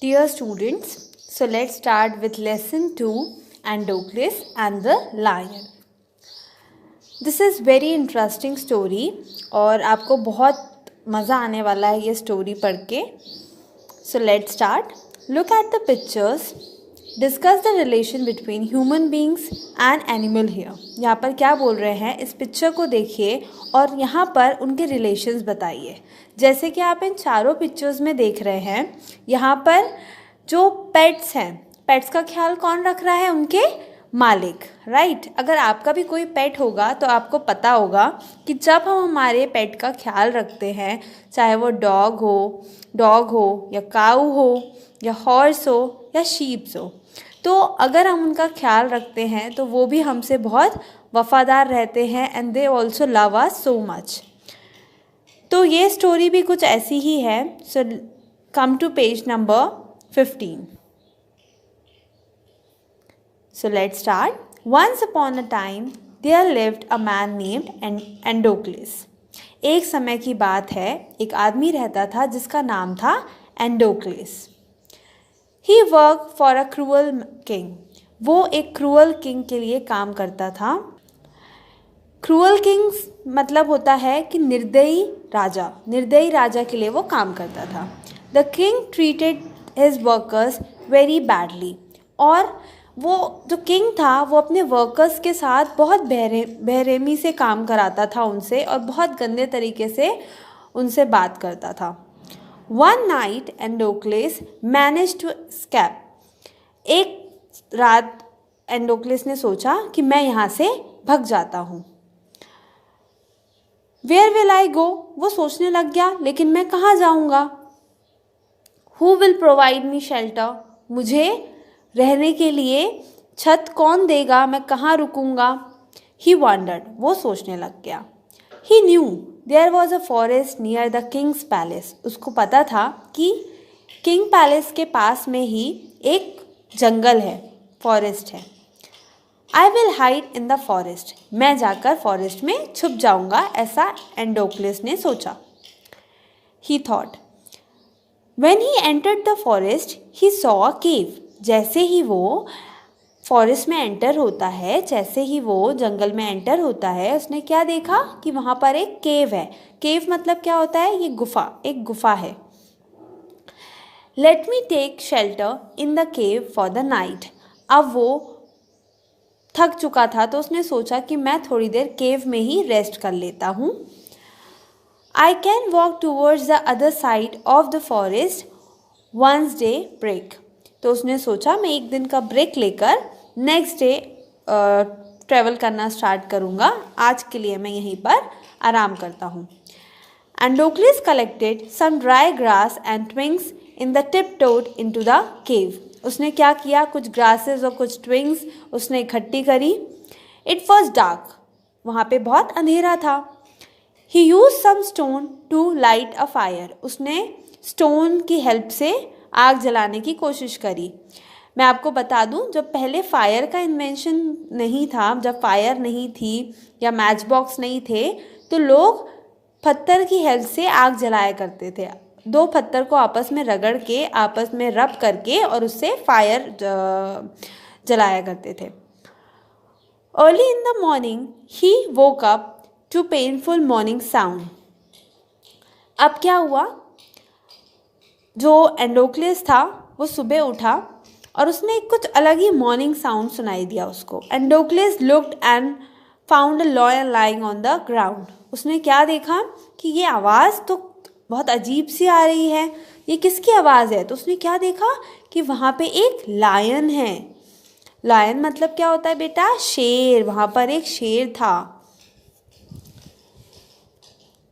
Dear students, so let's start with lesson 2, Andocles and the Lion. This is very interesting story और आपको बहुत मज़ा आने वाला है ये स्टोरी पढ़ के. So let's start. Look at the pictures. Discuss the relation between human beings and animal here. यहाँ पर क्या बोल रहे हैं, इस पिक्चर को देखिए और यहाँ पर उनके रिलेशंस बताइए. जैसे कि आप इन चारों पिक्चर्स में देख रहे हैं, यहाँ पर जो पेट्स हैं, पेट्स का ख्याल कौन रख रहा है? उनके मालिक, राइट. अगर आपका भी कोई पेट होगा तो आपको पता होगा कि जब हम हमारे पेट का ख्याल रखते हैं, चाहे वो डॉग हो या काऊ हो या हॉर्स हो या शीप्स हो, तो अगर हम उनका ख्याल रखते हैं तो वो भी हमसे बहुत वफ़ादार रहते हैं and they also love us so much. तो ये स्टोरी भी कुछ ऐसी ही है. So come to page number 15. So let's start. Once upon a time there lived a man named Andocles. एक समय की बात है, एक आदमी रहता था जिसका नाम था एंडोक्लेस. He worked for a cruel king. वो एक क्रूअल किंग के लिए काम करता था. क्रूअल किंग्स मतलब होता है कि निर्दयी राजा के लिए वो काम करता था. The king treated his workers very badly. और वो जो किंग था वो अपने वर्कर्स के साथ बहुत बेरहमी से काम कराता था उनसे, और बहुत गंदे तरीके से उनसे बात करता था. One night Andocles managed to escape. एक रात एंडोक्लेस ने सोचा कि मैं यहाँ से भग जाता हूँ. Where will I go? वो सोचने लग गया, लेकिन मैं कहाँ जाऊँगा? Who will provide me shelter? मुझे रहने के लिए छत कौन देगा? मैं कहाँ रुकूंगा? He wondered. वो सोचने लग गया. He knew there was a forest near the king's palace. उसको पता था कि किंग पैलेस के पास में ही एक जंगल है, फॉरेस्ट है. I will hide in the forest. मैं जाकर फॉरेस्ट में छुप जाऊंगा, ऐसा एंडोक्लेस ने सोचा. He thought. When he entered the forest, he saw a cave. जैसे ही वो फॉरेस्ट में एंटर होता है, जैसे ही वो जंगल में एंटर होता है, उसने क्या देखा कि वहाँ पर एक केव है. केव मतलब क्या होता है? ये गुफा, एक गुफा है. Let me take shelter in the cave for the night. अब वो थक चुका था तो उसने सोचा कि मैं थोड़ी देर केव में ही रेस्ट कर लेता हूँ. I can walk towards the other side of the forest once day break. तो उसने सोचा मैं एक दिन का ब्रेक लेकर नेक्स्ट डे ट्रैवल करना स्टार्ट करूँगा. आज के लिए मैं यहीं पर आराम करता हूँ. Andocles collected some dry grass and twigs in the tiptoed into the cave. उसने क्या किया? कुछ ग्रासेस और कुछ ट्विग्स उसने इकट्ठी करी. It was dark. वहाँ पे बहुत अंधेरा था. He used some stone to light a fire. उसने स्टोन की हेल्प से आग जलाने की कोशिश करी. मैं आपको बता दूं, जब पहले फायर का इन्वेंशन नहीं था, जब फायर नहीं थी या मैच बॉक्स नहीं थे, तो लोग पत्थर की हेल्प से आग जलाया करते थे. दो पत्थर को आपस में रगड़ के, आपस में रब करके और उससे फायर जलाया करते थे. Early in the morning he woke up to painful morning sound. अब क्या हुआ? जो एंडोक्लेस था वो सुबह उठा और उसने कुछ अलग ही मॉर्निंग साउंड सुनाई दिया उसको. Androcles looked and found a lion lying on the ground. उसने क्या देखा कि ये आवाज़ तो बहुत अजीब सी आ रही है, ये किसकी आवाज़ है? तो उसने क्या देखा कि वहाँ पे एक लायन है. लायन मतलब क्या होता है बेटा? शेर. वहाँ पर एक शेर था.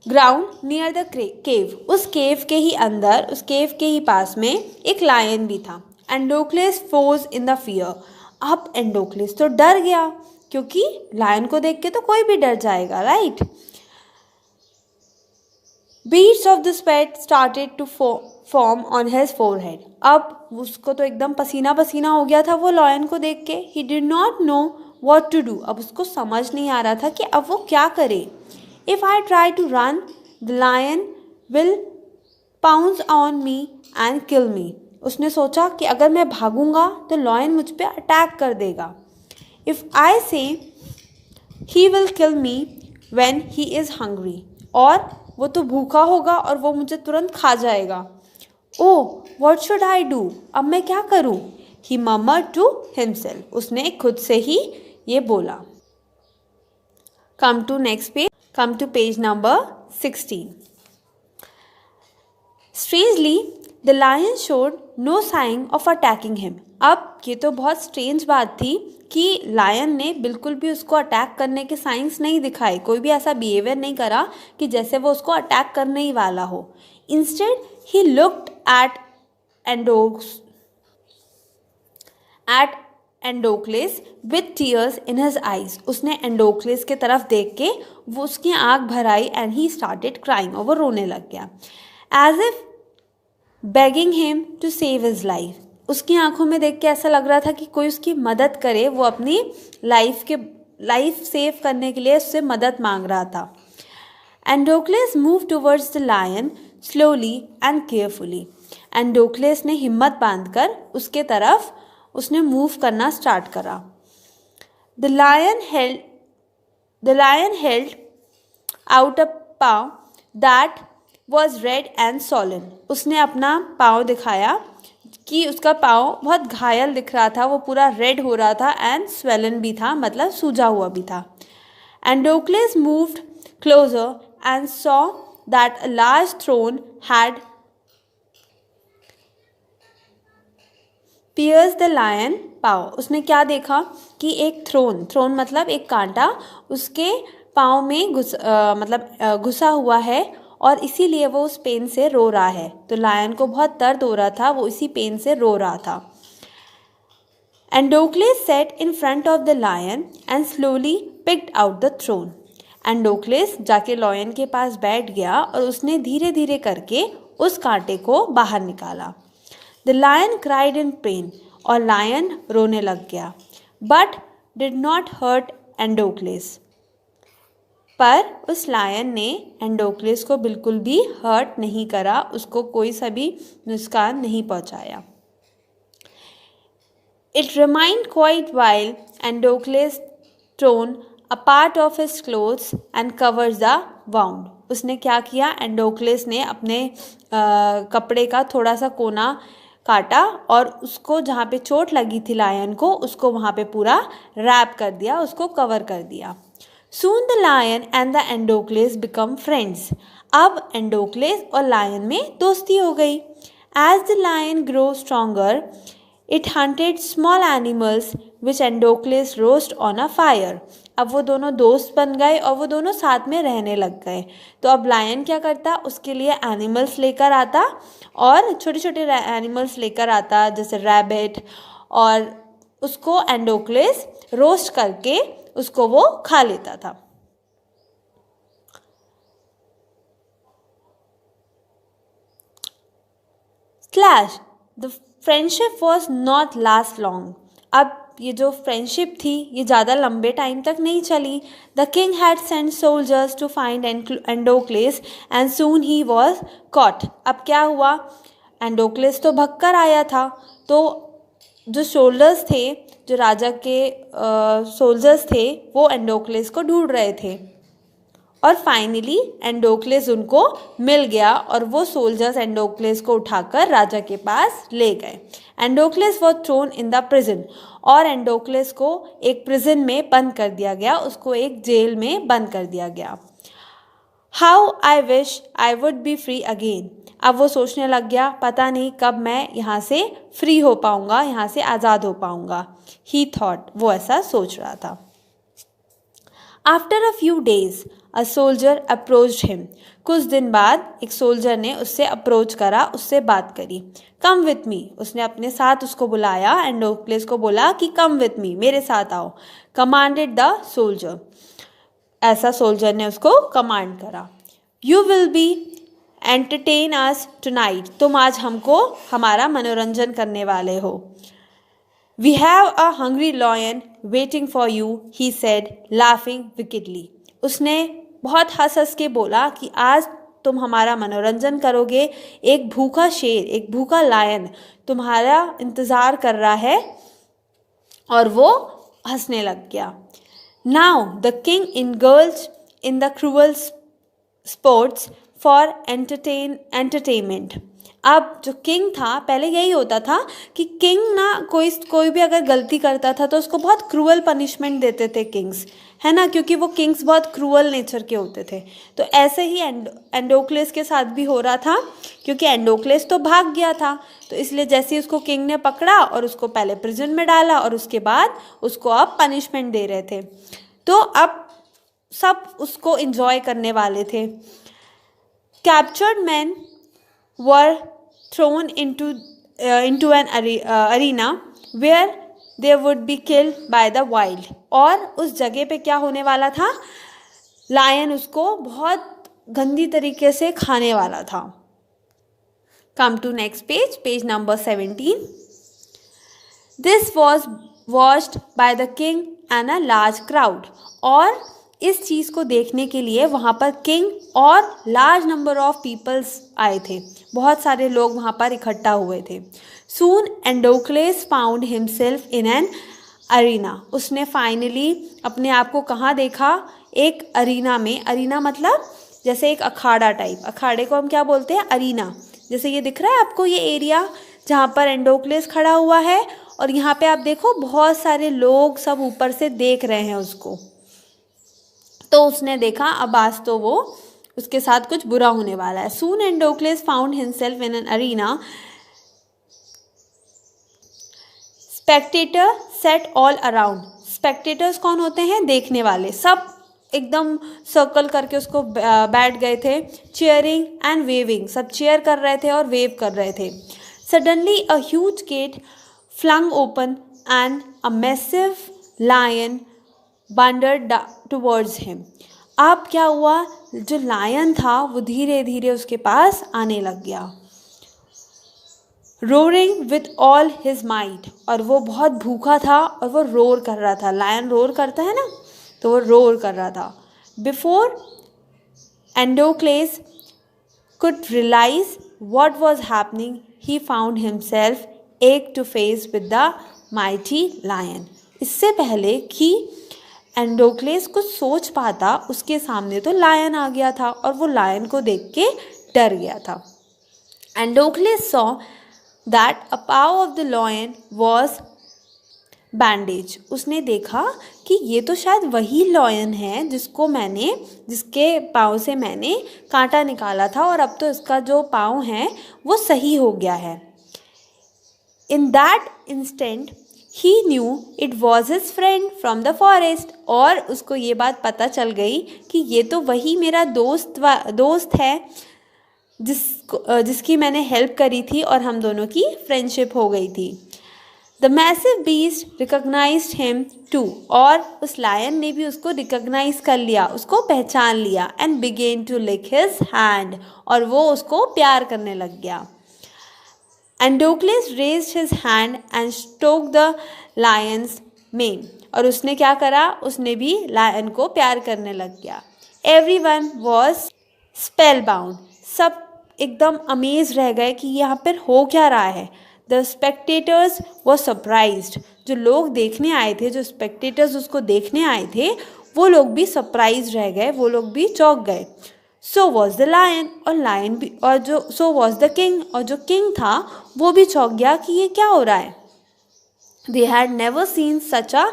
Ground near the cave. उस केव के ही अंदर, उस केव के ही पास में एक लायन भी था. एंडोक्लेस फ्रोज इन द फियर. अब एंडोक्लेस तो डर गया, क्योंकि लायन को देख के तो कोई भी डर जाएगा, right. Beads of the sweat started to form on his forehead. अब उसको तो एकदम पसीना पसीना हो गया था वो लायन को देख के. He did not know what to do. अब उसको समझ नहीं आ रहा था कि अब वो क्या करे. If I try to run, the lion will pounce on me and kill me. उसने सोचा कि अगर मैं भागूंगा तो लॉयन मुझ पे अटैक कर देगा. इफ़ आई से he will kill me when he is hungry, और वो तो भूखा होगा और वो मुझे तुरंत खा जाएगा. Oh what should I do, अब मैं क्या करूं? ही मर्मर्ड टू हिमसेल्फ, उसने खुद से ही ये बोला. Come to page number 16. Strangely, the lion showed no sign of attacking him. अब ये तो बहुत स्ट्रेंज बात थी कि लायन ने बिल्कुल भी उसको अटैक करने के साइंस नहीं दिखाए, कोई भी ऐसा बिहेवियर नहीं करा कि जैसे वो उसको अटैक करने ही वाला हो. Instead he looked at Androcles with tears in his eyes. उसने एंडोक्लेस के तरफ देख के वो उसकी आंख भर आई एंड ही स्टार्टेड क्राइंग, और वो रोने लग गया. As if begging him to save his life. उसकी आंखों में देख के ऐसा लग रहा था कि कोई उसकी मदद करे, वो अपनी लाइफ सेव करने के लिए उससे मदद मांग रहा था. Androcles move towards the lion slowly and carefully. Androcles ने हिम्मत बांधकर उसके तरफ उसने मूव करना स्टार्ट करा. The lion held out a paw that was red and swollen. उसने अपना पाँव दिखाया कि उसका पाँव बहुत घायल दिख रहा था, वो पूरा रेड हो रहा था एंड swollen भी था, मतलब सूजा हुआ भी था. Andocles moved closer and saw that a large thorn had pierced the lion paw. उसने क्या देखा कि एक थ्रोन मतलब एक कांटा उसके पाँव में घुसा हुआ है, और इसीलिए वो उस पेन से रो रहा है. तो लायन को बहुत दर्द हो रहा था, वो इसी पेन से रो रहा था. Androcles sat in front of the lion and slowly picked out the thorn. Androcles जाके लायन के पास बैठ गया और उसने धीरे धीरे करके उस कांटे को बाहर निकाला. The lion cried in pain, और लायन रोने लग गया. But did not hurt Androcles, पर उस लायन ने एंडोक्लेस को बिल्कुल भी हर्ट नहीं करा, उसको कोई सा भी नुकसान नहीं पहुंचाया. It remained quiet while Androcles thrown a part of his clothes and covers the wound. उसने क्या किया, एंडोक्लेस ने अपने कपड़े का थोड़ा सा कोना काटा और उसको जहाँ पे चोट लगी थी लायन को, उसको वहाँ पे पूरा रैप कर दिया, उसको कवर कर दिया. Soon the lion and the Andocles become friends. अब एंडोक्लेस और लायन में दोस्ती हो गई. As the lion grows stronger, it hunted small animals which Andocles roast on a fire. अब वो दोनों दोस्त बन गए और वो दोनों साथ में रहने लग गए. तो अब लायन क्या करता, उसके लिए एनिमल्स लेकर आता, और छोटे छोटे एनिमल्स लेकर आता जैसे रैबिट, और उसको एंडोक्लेस रोस्ट करके उसको वो खा लेता था. Slash the friendship was not last long. अब ये जो फ्रेंडशिप थी ये ज़्यादा लंबे टाइम तक नहीं चली. The king had sent soldiers to find Androcles and soon he was caught. अब क्या हुआ, एंडोक्लेस तो भग कर आया था, तो जो सोल्जर्स थे, जो राजा के सोल्जर्स थे, वो एंडोक्लेस को ढूंढ रहे थे, और फाइनली एंडोक्लेस उनको मिल गया और वो सोल्जर्स एंडोक्लेस को उठाकर राजा के पास ले गए. Androcles was thrown in the prison, और एंडोक्लेस को एक प्रिजन में बंद कर दिया गया, उसको एक जेल में बंद कर दिया गया. How I wish I would be free again. अब वो सोचने लग गया, पता नहीं कब मैं यहाँ से फ्री हो पाऊँगा, यहाँ से आज़ाद हो पाऊँगा. ही थॉट, वो ऐसा सोच रहा था. After a few days a soldier approached him. कुछ दिन बाद एक सोल्जर ने उससे अप्रोच करा, उससे बात करी. कम विथ मी, उसने अपने साथ उसको बुलाया. एंडोक्लेस को बोला कि कम विथ मी, मेरे साथ आओ. कमांडेड द सोल्जर, ऐसा सोल्जर ने उसको कमांड करा. You will be entertain us tonight, तुम आज हमको हमारा मनोरंजन करने वाले हो. We have a hungry lion waiting for you, he said laughing wickedly. उसने बहुत हंस हंस के बोला कि आज तुम हमारा मनोरंजन करोगे। एक भूखा शेर, एक भूखा लायन तुम्हारा इंतज़ार कर रहा है। और वो हंसने लग गया। Now the king indulged in the cruel sports for entertainment. अब जो किंग था, पहले यही होता था कि किंग ना कोई भी अगर गलती करता था तो उसको बहुत क्रूअल पनिशमेंट देते थे किंग्स, है ना, क्योंकि वो किंग्स बहुत क्रूअल नेचर के होते थे। तो ऐसे ही एंडोक्लेस के साथ भी हो रहा था, क्योंकि एंडोक्लेस तो भाग गया था, तो इसलिए जैसे ही उसको किंग ने पकड़ा और उसको पहले प्रिजन में डाला और उसके बाद उसको अब पनिशमेंट दे रहे थे। तो अब सब उसको एंजॉय करने वाले थे। Captured man were thrown into an arena where they would be killed by the wild। और उस जगह पे क्या होने वाला था, लायन उसको बहुत गंदी तरीके से खाने वाला था। Come to next page, page number 17। This was watched by the king and a large crowd। और इस चीज़ को देखने के लिए वहाँ पर किंग और लार्ज नंबर ऑफ पीपल्स आए थे, बहुत सारे लोग वहाँ पर इकट्ठा हुए थे। Soon Androcles found himself in an arena. उसने फाइनली अपने आप को कहाँ देखा, एक अरीना में। अरीना मतलब जैसे एक अखाड़ा टाइप, अखाड़े को हम क्या बोलते हैं, अरीना। जैसे ये दिख रहा है आपको ये एरिया जहाँ पर एंडोक्लेस खड़ा हुआ है, और यहाँ पे आप देखो बहुत सारे लोग सब ऊपर से देख रहे हैं उसको। तो उसने देखा अब आज तो वो उसके साथ कुछ बुरा होने वाला है। Soon Androcles found himself in an arena. Spectator sat all around. Spectators कौन होते हैं, देखने वाले। सब एकदम सर्कल करके उसको बैठ गए थे। चीयरिंग एंड वेविंग, सब चीयर कर रहे थे और वेव कर रहे थे। Suddenly a huge gate flung open and a massive lion bounded towards him. अब क्या हुआ, जो लायन था वो धीरे धीरे उसके पास आने लग गया। Roaring with all his might. और वो बहुत भूखा था और वो रोर कर रहा था। लायन रोर करता है ना, तो वो रोर कर रहा था। Before Androcles could realize what was happening, he found himself face to face with the mighty lion। इससे पहले कि एंडोक्लेस कुछ सोच पाता, उसके सामने तो लायन आ गया था और वो लायन को देख के डर गया था। एंडोक्लेस saw that a paw of the lion was bandaged। उसने देखा कि ये तो शायद वही लॉयन है जिसके पाँव से मैंने कांटा निकाला था, और अब तो इसका जो पाँव है वो सही हो गया है। In that instant he knew it was his friend from the forest. और उसको ये बात पता चल गई कि ये तो वही मेरा दोस्त है जिसकी मैंने हेल्प करी थी और हम दोनों की फ्रेंडशिप हो गई थी। The massive beast recognised him too. और उस लायन ने भी उसको रिकग्नाइज कर लिया, उसको पहचान लिया। And began to lick his hand. और वो उसको प्यार करने लग गया। Androcles raised his hand and stroke the lion's mane. और उसने क्या करा, उसने भी लायन को प्यार करने लग गया। Everyone was spell bound. सब एकदम अमेज रह गए कि यहाँ पर हो क्या रहा है। The spectators were surprised. जो लोग देखने आए थे, जो स्पेक्टेटर्स उसको देखने आए थे, वो लोग भी सरप्राइज रह गए, वो लोग भी चौंक गए। So was the lion. और लायन भी, और जो सो वॉज द किंग। और जो किंग था वो भी चौंक गया कि ये क्या हो रहा है। They had never seen such a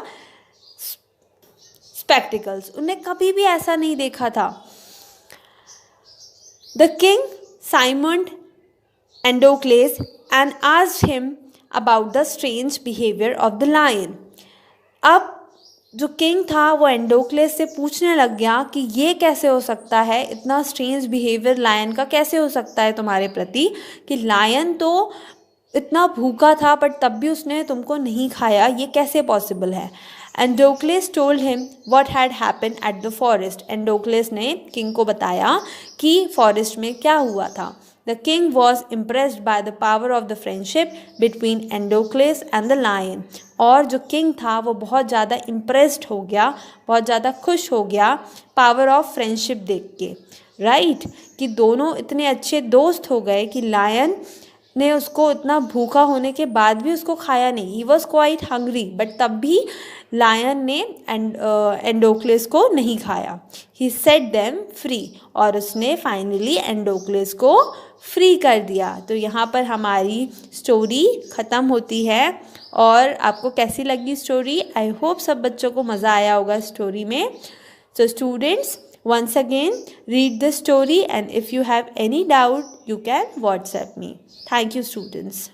spectacles. उन्हें कभी भी ऐसा नहीं देखा था। The king summoned Androcles and asked him about the strange behavior of the lion। अब जो किंग था वो एंडोक्लेस से पूछने लग गया कि ये कैसे हो सकता है, इतना स्ट्रेंज बिहेवियर लायन का कैसे हो सकता है तुम्हारे प्रति, कि लायन तो इतना भूखा था बट तब भी उसने तुमको नहीं खाया, ये कैसे पॉसिबल है। Androcles told him what had happened at the forest. Androcles ने किंग को बताया कि फॉरेस्ट में क्या हुआ था। The king was impressed by the power of the friendship between Endocles and the lion। और जो किंग था वो बहुत ज़्यादा इम्प्रेस्ड हो गया, बहुत ज़्यादा खुश हो गया पावर ऑफ फ्रेंडशिप देख के। राइट कि दोनों इतने अच्छे दोस्त हो गए कि लायन ने उसको इतना भूखा होने के बाद भी उसको खाया नहीं. He was quite hungry, but तब भी लायन ने एंडोक्लेस को नहीं खाया. ही सेट देम फ्री, और उसने फाइनली एंडोक्लेस को फ्री कर दिया. तो यहाँ पर हमारी स्टोरी ख़त्म होती है. और आपको कैसी लगी स्टोरी? आई होप सब बच्चों को मज़ा आया होगा स्टोरी में. So students, once again read the story, and if you have any doubt you can WhatsApp me. Thank you students.